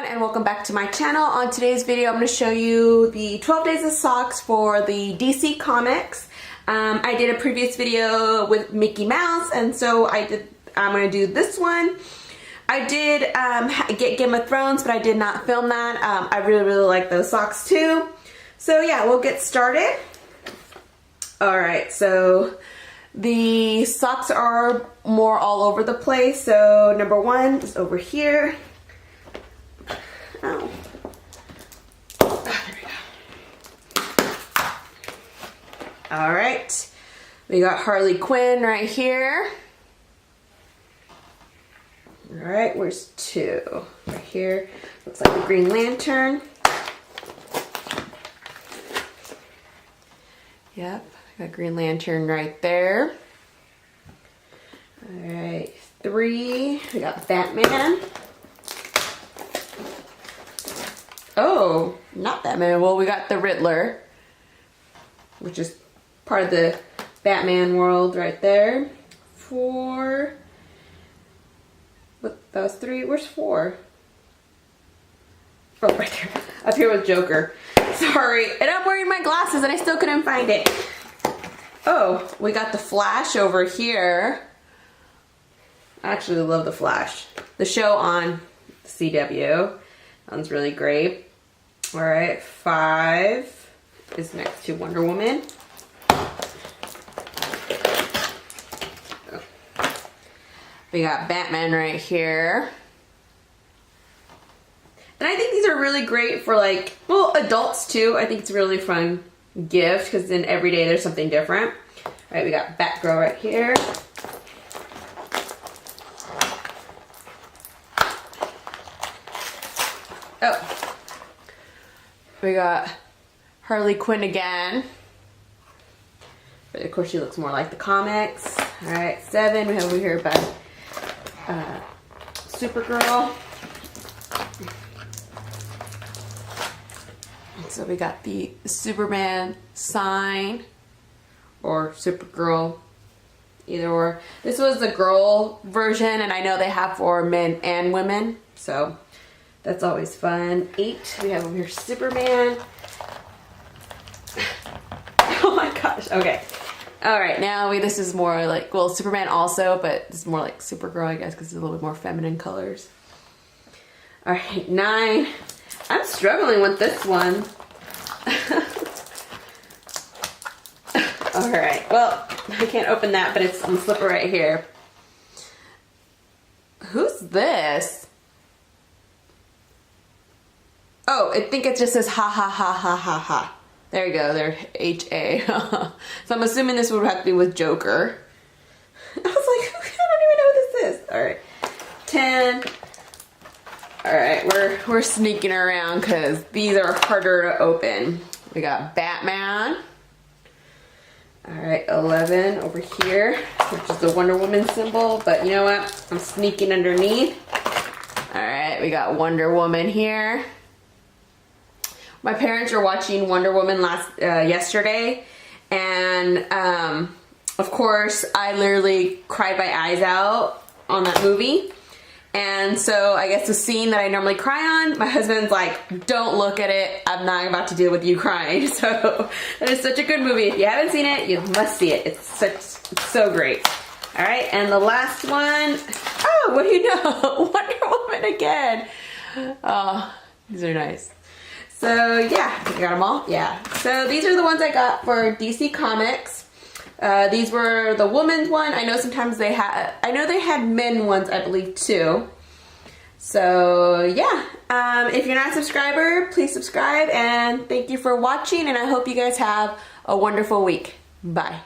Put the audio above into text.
everyone, and welcome back to my channel. On today's video I'm going to show you the 12 days of socks for the DC Comics. I did a previous video with Mickey Mouse, and so I'm going to do this one. I did get Game of Thrones, but I did not film that. I really like those socks too. So yeah, we'll get started. Alright, so the socks are more all over the place. So number one is over here. Oh. There we go. Alright, we got Harley Quinn right here. Alright, where's two? Right here. Looks like the Green Lantern. Yep, got Green Lantern right there. Alright, three. We got Batman. Oh, not Batman. Well, we got the Riddler, which is part of the Batman world right there. Four. What, that was three. Where's four? Oh, right there. Up here with Joker. Sorry. And I'm wearing my glasses and I still couldn't find it. Oh, we got the Flash over here. I actually love the Flash. The show on CW. That one's really great. Alright, five is next to Wonder Woman. Oh. We got Batman right here. And I think these are really great for, like, well, adults too. I think it's a really fun gift because then every day there's something different. Alright, we got Batgirl right here. Oh. We got Harley Quinn again. But of course she looks more like the comics. Alright, seven. We have over here about Supergirl. So we got the Superman sign. Or Supergirl. Either or. This was the girl version, and I know they have for men and women. So that's always fun. Eight, we have over here Superman. Oh my gosh, okay. Alright, now this is more like, well, Superman also, but it's more like Supergirl, I guess, because it's a little bit more feminine colors. Alright, nine. I'm struggling with this one. Alright, well, I can't open that, but it's on the slipper right here. Who's this? Oh, I think it just says ha ha ha ha ha ha. There you go, there, H-A. So I'm assuming this would have to be with Joker. I was like, I don't even know what this is. Alright, 10. Alright, we're sneaking around because these are harder to open. We got Batman. Alright, 11 over here, which is the Wonder Woman symbol, but you know what? I'm sneaking underneath. Alright, we got Wonder Woman here. My parents were watching Wonder Woman yesterday, and of course I literally cried my eyes out on that movie. And so I guess the scene that I normally cry on, my husband's like, don't look at it, I'm not about to deal with you crying. So that is such a good movie. If you haven't seen it, you must see it. It's so great. Alright, and the last one, oh, what do you know? Wonder Woman again. Oh, these are nice. So yeah, you got them all? Yeah. So these are the ones I got for DC Comics. These were the women's one. I know sometimes they had, I know they had men ones, I believe, too. So yeah, if you're not a subscriber, please subscribe, and thank you for watching, and I hope you guys have a wonderful week. Bye.